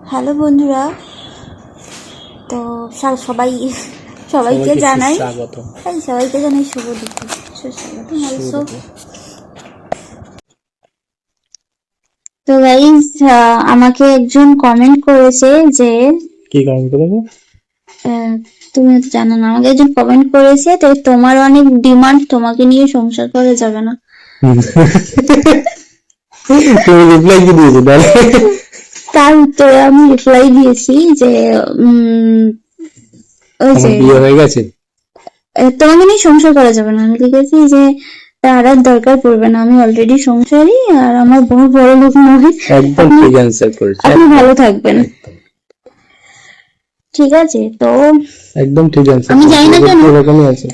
Hello বন্ধুরা, তো সবাইকে জানাই শুভ দুপুর, সুস্বাগতম অলসো। তো গাইস, আমাকে একজন কমেন্ট করেছে যে কি কমেন্ট করেছে? তুমি তো জানো না, আমাকে একজন কমেন্ট করেছে তো তোমার অনেক ডিমান্ড, তোমাকে নিয়ে সংসার করা যাবে না। তুমি রিপ্লাই কি দিয়েছো তাহলে? তার উত্তরে আমি রিপ্লাই দিয়েছি যে ওই যে বিয়ে হয়ে গেছে, তোমাকে নিয়ে সংসার করা যাবে না। আমি লিখেছি যে তার আর দরকার পড়বে না, আমি অলরেডি সংসারী আর আমার বড় লোক নয়। একদম ঠিক অ্যানসার করেছে, আপনি ভালো থাকবেন, ঠিক আছে? তো একদম ঠিক অ্যানসার। আমি জানি না কেন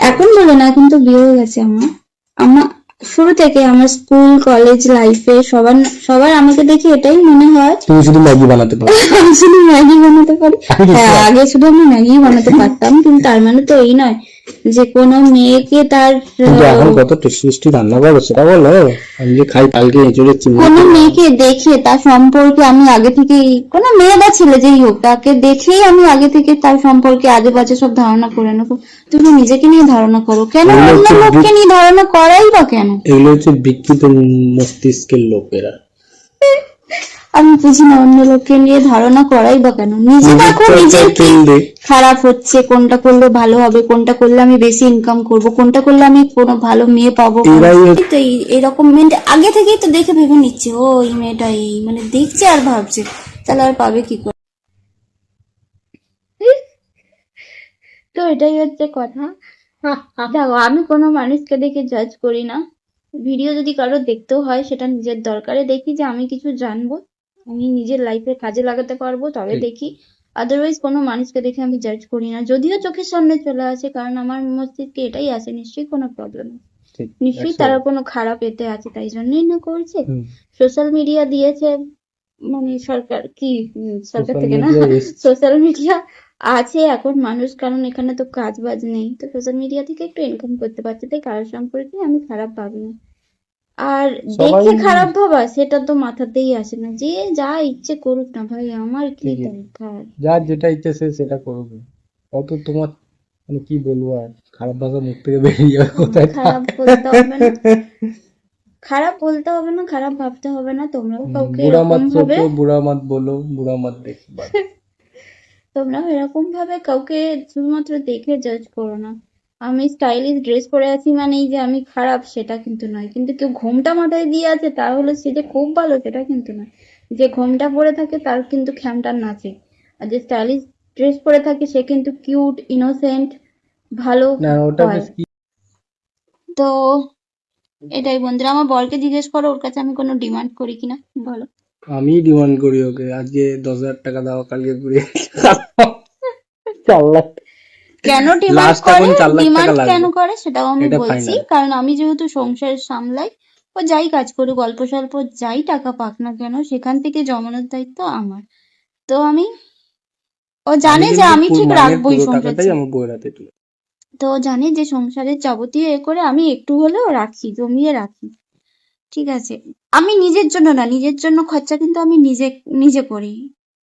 এখন বলে না, কিন্তু বিয়ে হয়ে গেছে আমার শুরু থেকে। আমার স্কুল কলেজ লাইফে সবার আমাকে দেখে এটাই মনে হয় তুমি শুধু ম্যাগি বানাতে পারো। আমি শুধু ম্যাগি বানাতে পারি। হ্যাঁ, আগে শুধু আমি ম্যাগি বানাতে পারতাম, কিন্তু তার মানে তো এই নয় যে কোনো মেয়েকে তার এখন কত টেস্টি রান্না করো সেটা বলো। আমি যে খাই কালকে এঁচড়ের চিংড়ি। কোনো মেয়েকে দেখে তার সম্পর্কে আমি আগে থেকেই, কোনো মেয়ে বা ছেলে যেই হোক, তাকে দেখেই আমি আগে থেকে তার সম্পর্কে আজে বাজে সব ধারণা করে নেবো। তুমি নিজেকে নিয়ে ধারণা করো কেন? অন্য লোককে নিয়ে ধারণা করাই বা কেন? এগুলো হচ্ছে বিকৃত মস্তিষ্কের লোকেরা। আমি বুঝি না অন্য লোককে নিয়ে ধারণা করাই বা কেন। নিজে দেখো নিজের কি খারাপ হচ্ছে, কোনটা করলে ভালো হবে, কোনটা করলে আমি বেশি ইনকাম করব, কোনটা করলে আমি কোনো ভালো মেয়ে পাবো। তো এইরকম মেয়ে আগে থেকেই তো দেখে ভেবে নিচ্ছে, ও এই মেয়েটা এই, মানে দেখছে আর ভাবছে, তাহলে আর পাবে কি করে? তো এটাই হচ্ছে কথা। দেখো, আমি কোনো মানুষকে দেখে জাজ করি না। ভিডিও যদি কারো দেখতেও হয়, সেটা নিজের দরকারে দেখি যে আমি কিছু জানবো, আমি নিজের লাইফে কাজে লাগাতে পারবো, তবে দেখি। আদারওয়াইজ কোনো মানুষকে দেখে আমি জাজ করি না, যদিও চোখের সামনে চলে আসে, কারণ আমার মস্তিষ্কে এটাই আসে, নিশ্চয়ই কোনো প্রবলেম, নিশ্চয়ই তারা কোনো খারাপ এতে আছে, তাই জন্যই না করছে। সোশ্যাল মিডিয়া দিয়েছে, মানে সরকার কি, সরকার থেকে না, সোশ্যাল মিডিয়া আছে এখন মানুষ, কারণ এখানে তো কাজ বাজ নেই, তো সোশ্যাল মিডিয়া থেকে একটু ইনকাম করতে পারছে, তাই কারোর সম্পর্কে আমি খারাপ ভাবি না। আর দেখে খারাপ ভাবা সেটা তো মাথাতেই আসে না, যে যা ইচ্ছে করুক না ভাই, আমার কি দরকার? যার যেটা ইচ্ছে সে সেটা করবে। অত তোমার মানে কি বলবো, আর খারাপ ভাষা মুখ থেকে বেরিয়ে যাবে কোথায়? খারাপ বলতে হবে না, খারাপ বলতে হবে না, খারাপ ভাবতে হবে না। তোমরাও কাউকে এরকম ভাবে বুড়া মত বলো, বুড়া মত দেখো। তোমরাও এরকম ভাবে কাউকে শুধুমাত্র দেখে জাজ করো না। আমি স্টাইলিশ ড্রেস পরে আছি মানেই যে আমি খারাপ, সেটা কিন্তু নয়। কিন্তু কেউ ঘোমটা মাথায় দিয়ে আছে তাহলে সে যে খুব ভালো, সেটা কিন্তু নয়। যে ঘোমটা পরে থাকে তার কিন্তু খ্যামটার নাচে, আর যে স্টাইলিশ ড্রেস পরে থাকে সে কিন্তু কিউট, ইনোসেন্ট, ভালো হয়। তো এটাই বন্ধুরা, আমার বরকে জিজ্ঞেস করো ওর কাছে আমি কোনো ডিমান্ড করি কিনা, বলো। আমি ডিমান্ড করি ওকে, আজকে 10,000 টাকা দাও, কালকে ঘুরে 4 লাখ। কেন ডিমান্ড করে, ডিমান্ড কেন করে সেটাও আমি বলছি। কারণ আমি যেহেতু সংসার সামলাই, ও যাই কাজ করুক, অল্প স্বল্প যাই টাকা পাক না কেন, সেখান থেকে জমানোর দায়িত্ব আমার। তো ও জানে যে আমি ঠিক রাখবোই সংসার, তো জানে যে সংসারের যাবতীয় এ করে আমি একটু হলেও রাখি, জমিয়ে রাখি, ঠিক আছে? আমি নিজের জন্য না, নিজের জন্য খরচা কিন্তু আমি নিজে নিজে করি,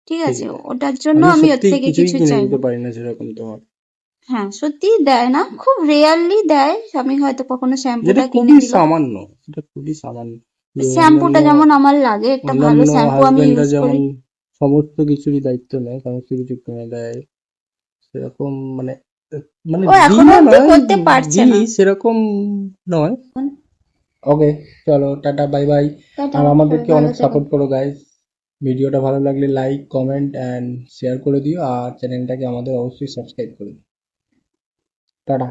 ঠিক আছে? ওটার জন্য আমি ওর থেকে কিছু চাই না। হ্যাঁ, সত্যি দেয় না, খুব রেয়ারলি দেয়। আমি হয়তো কখনো শ্যাম্পুটা কিনে দিলাম, সামান্য, এটা খুবই সামান্য। শ্যাম্পুটা যেমন আমার লাগে, একটা ভালো শ্যাম্পু আমি ইউজ করি। সমস্ত কিছুরই দায়িত্ব নেয়, সমস্ত কিছু কিনে দেয়, সেরকম মানে মানে ও এখনো অব্দি করতে পারছে না সেরকম নয়। ওকে, চলো টাটা, বাই বাই। আর আমাদেরকে অনেক সাপোর্ট করো গাইস। ভিডিওটা ভালো লাগলে লাইক, কমেন্ট এন্ড শেয়ার করে দিও, আর চ্যানেলটাকে আমাদের অবশ্যই সাবস্ক্রাইব করে দিও। টাটা।